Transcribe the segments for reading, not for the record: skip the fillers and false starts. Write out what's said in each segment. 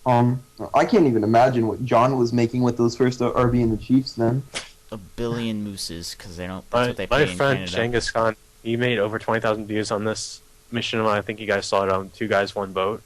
Um, I can't even imagine what John was making with those first RB and the Chiefs then. A billion mooses, because they don't. That's what My they my pay in friend Canada. Genghis Khan, he made over 20,000 views on this mission. I think you guys saw it on Two Guys One Boat.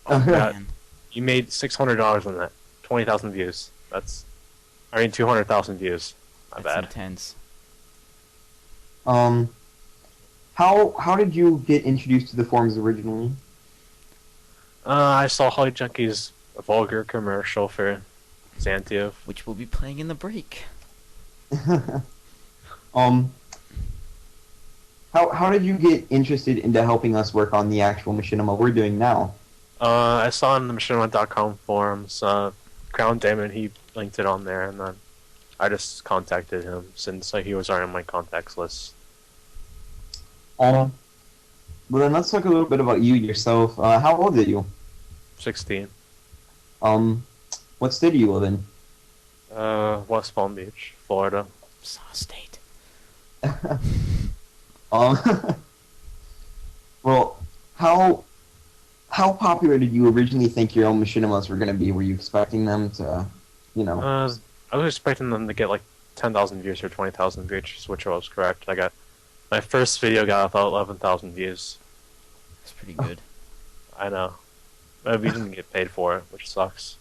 Oh Yeah, man, he made $600 on that. 20,000 views. I mean 200,000 views. My that's bad. intense. um, how did you get introduced to the forums originally? I saw Holly Junkie's vulgar commercial for Zantive. Which we'll be playing in the break. um, how did you get interested into helping us work on the actual machinima we're doing now? I saw on the machinima.com forums, Crown Damon, he linked it on there, and then I just contacted him since he was already on my contacts list. Um, well then let's talk a little bit about you yourself. How old are you? 16. Um, what state do you live in? West Palm Beach, Florida. Saw State. Um, well, how popular did you originally think your own machinimas were going to be? Were you expecting them to, you know? I was expecting them to get like 10,000 views or 20,000 views, which was correct. My first video got about 11,000 views. That's pretty good. I know. But we didn't get paid for it, which sucks.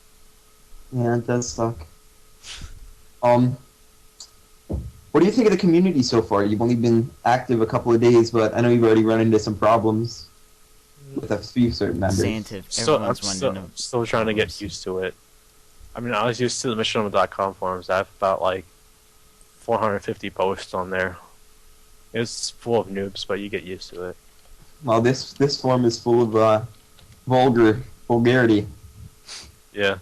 Yeah, it does suck. Um, what do you think of the community so far? You've only been active a couple of days, but I know you've already run into some problems with a few certain members. Zantive. So Everyone's running into still trying to get problems. used to it. I mean, I was used to the machinima.com forums. I have about like 450 posts on there. It's full of noobs, but you get used to it. Well, this forum is full of vulgarity. Yeah.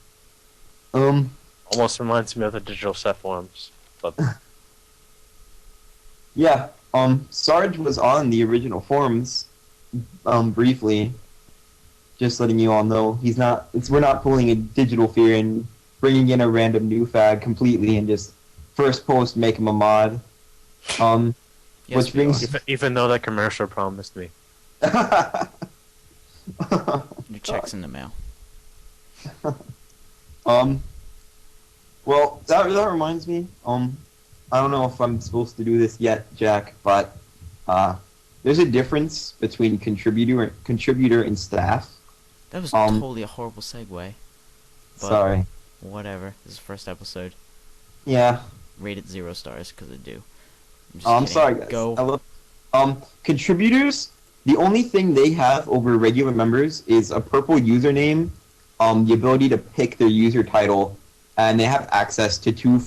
Um, Almost reminds me of the digital set forums. But yeah. Sarge was on the original forums. Briefly, just letting you all know, we're not pulling a digital fear and bringing in a random new fag completely and just first post make him a mod. Yes, Which we brings even though that commercial promised me. Your check's in the mail. um, well, that reminds me. I don't know if I'm supposed to do this yet, Jack, but there's a difference between contributor and staff. That was totally a horrible segue. But Sorry. whatever. This is the first episode. Yeah. Rate it 0 stars because I do. I'm, just I'm kidding. sorry, guys. Go. Contributors, the only thing they have over regular members is a purple username, the ability to pick their user title, and they have access to two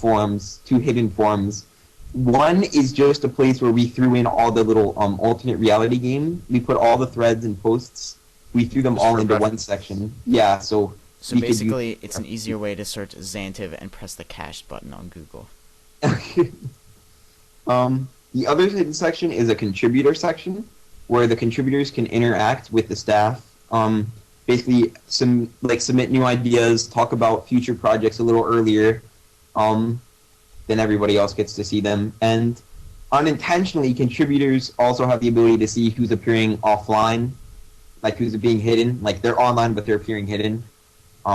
hidden forums. One is just a place where we threw in all the little alternate reality game. We put all the threads and posts. We threw them Just all for into one reference. section. Yeah, so So we could basically, it's an easier way to search Zantive and press the cache button on Google. The other hidden section is a contributor section where the contributors can interact with the staff. Basically, submit new ideas, talk about future projects a little earlier. Then everybody else gets to see them. And unintentionally, contributors also have the ability to see who's appearing offline, like who's being hidden. Like they're online, but they're appearing hidden.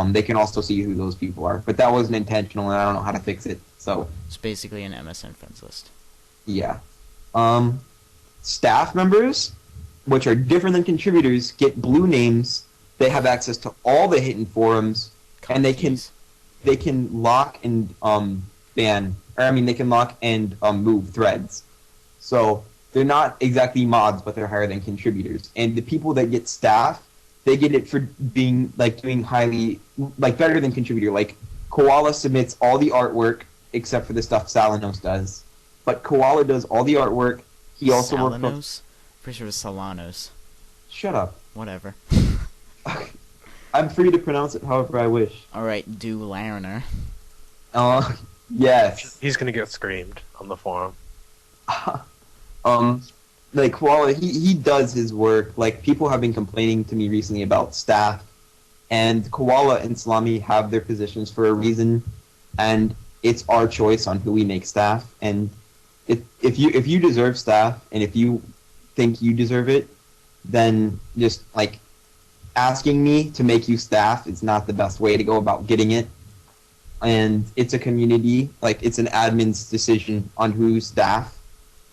They can also see who those people are. But that wasn't intentional, and I don't know how to fix it. So It's basically an MSN friends list. yeah. Staff members, which are different than contributors, get blue names. They have access to all the hidden forums, and they can lock and they can lock and move threads. So they're not exactly mods, but they're higher than contributors. And the people that get staff, they get it for being doing better than contributor. Like Koala submits all the artwork except for the stuff Salanos does. But Koala does all the artwork. He also works on... Salanos? Pretty sure it was Solanos. Shut up. Whatever. I'm free to pronounce it however I wish. Alright, do Larner. Yes. He's gonna get screamed on the forum. Koala, he does his work. Like, people have been complaining to me recently about staff, and Koala and Salami have their positions for a reason, and it's our choice on who we make staff. And if you deserve staff, and if you think you deserve it, then just asking me to make you staff is not the best way to go about getting it. And it's a community, like it's an admin's decision on who's staff.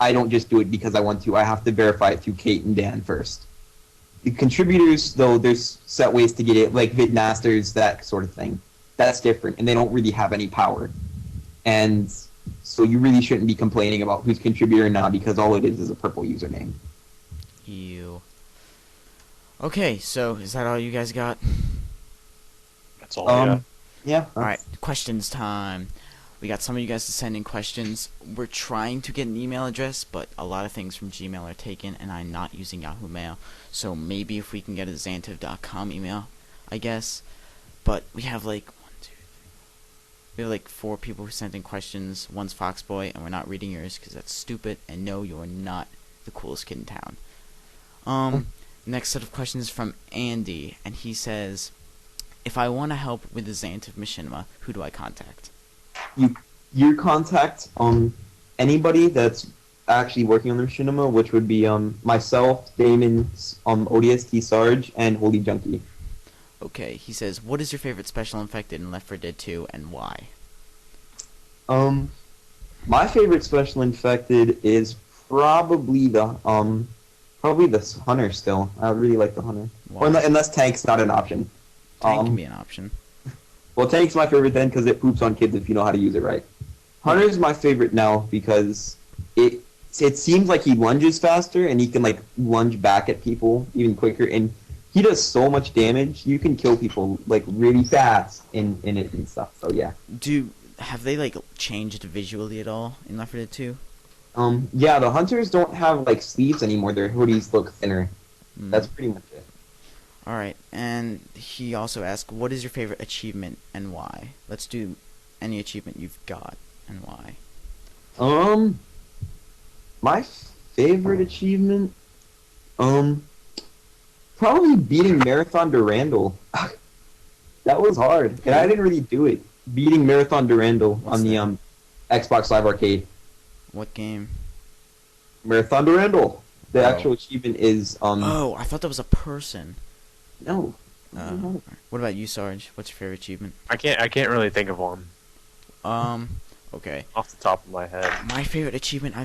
I don't just do it because I want to. I have to verify it through Kate and Dan first. The contributors, though, there's set ways to get it, like Vidmasters, that sort of thing. That's different, and they don't really have any power. And so you really shouldn't be complaining about who's contributor now, because all it is a purple username. Ew. Okay, so is that all you guys got? That's all I got. Yeah. Alright, questions time. We got some of you guys to send in questions. We're trying to get an email address, but a lot of things from Gmail are taken, and I'm not using Yahoo Mail. So maybe if we can get a Zantive.com email, I guess. But we have like 4 people who sent in questions. One's Foxboy, and we're not reading yours because that's stupid. And no, you're not the coolest kid in town. Next set of questions is from Andy, and he says, if I want to help with the Zantive Machinima, who do I contact? You contact anybody that's actually working on the Machinima, which would be myself, Damon, ODST Sarge, and Holy Junkie. Okay, he says, what is your favorite special infected in Left 4 Dead 2 and why? My favorite special infected is probably the hunter still. I really like the hunter. Why? Or unless tank's not an option. Tank can be an option. Well, tank's my favorite then because it poops on kids if you know how to use it right. Hunter's my favorite now because it seems like he lunges faster and he can like lunge back at people even quicker, and he does so much damage. You can kill people like really fast in it and stuff. So yeah. Have they like changed visually at all in Left 4 Dead 2? Yeah, the hunters don't have like sleeves anymore. Their hoodies look thinner. That's pretty much it. Alright, and he also asked, what is your favorite achievement and why? Let's do any achievement you've got and why. My favorite achievement, probably beating Marathon Durandal. That was hard, and I didn't really do it. Beating Marathon Durandal on the Xbox Live Arcade. What game? Marathon Durandal. The actual achievement is Oh, I thought that was a person. No. What about you, Sarge? What's your favorite achievement? I can't really think of one Okay. off the top of my head. My favorite achievement I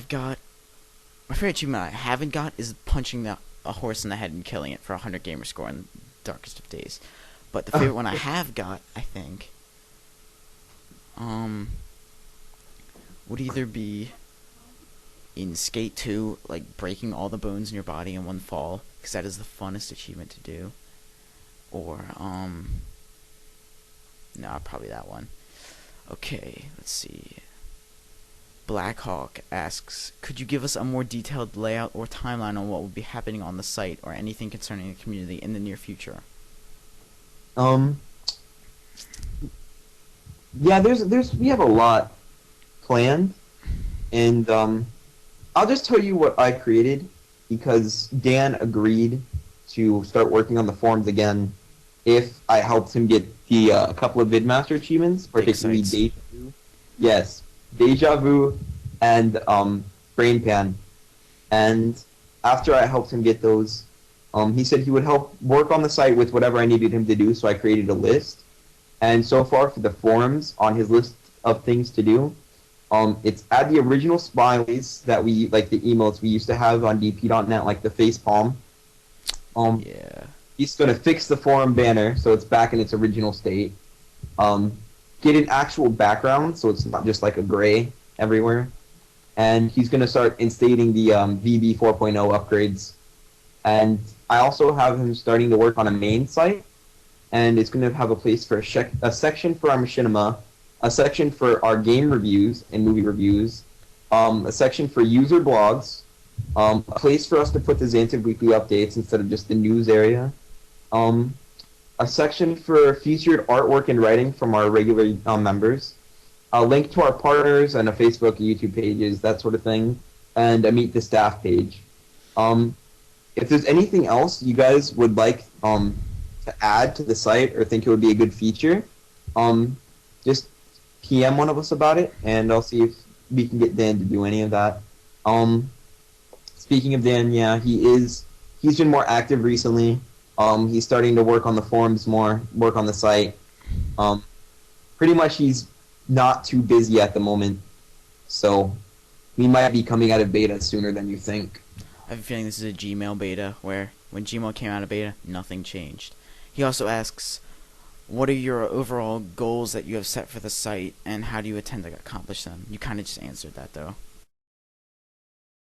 haven't got is punching a horse in the head and killing it for 100 gamer score in Darkest of Days. But the favorite one I have got, I think, would either be in Skate 2, like breaking all the bones in your body in one fall, because that is the funnest achievement to do. Or, no, probably that one. Okay, let's see. Blackhawk asks, could you give us a more detailed layout or timeline on what will be happening on the site, or anything concerning the community in the near future? Yeah, we have a lot planned, and I'll just tell you what I created, because Dan agreed to start working on the forums again if I helped him get the a couple of Vidmaster achievements, particularly Deja Vu. Yes, Deja Vu and Brain Pan. And after I helped him get those, he said he would help work on the site with whatever I needed him to do, so I created a list. And so far for the forums, on his list of things to do, it's add the original smileys that we, like the emotes we used to have on dp.net, like the face palm. Yeah. He's going to fix the forum banner so it's back in its original state. Get an actual background so it's not just like a gray everywhere. And he's going to start instating the VB 4.0 upgrades. And I also have him starting to work on a main site. And it's going to have a place for a section for our machinima, a section for our game reviews and movie reviews, a section for user blogs, a place for us to put the Zantive weekly updates instead of just the news area, a section for featured artwork and writing from our regular members, a link to our partners and a Facebook and YouTube pages, that sort of thing, and a meet the staff page. If there's anything else you guys would like to add to the site or think it would be a good feature, just PM one of us about it, and I'll see if we can get Dan to do any of that. Speaking of Dan, yeah, he's been more active recently. He's starting to work on the forums more, work on the site. Pretty much he's not too busy at the moment, so we might be coming out of beta sooner than you think. I have a feeling this is a Gmail beta, where when Gmail came out of beta, nothing changed. He also asks, what are your overall goals that you have set for the site, and how do you intend to accomplish them? You kind of just answered that, though.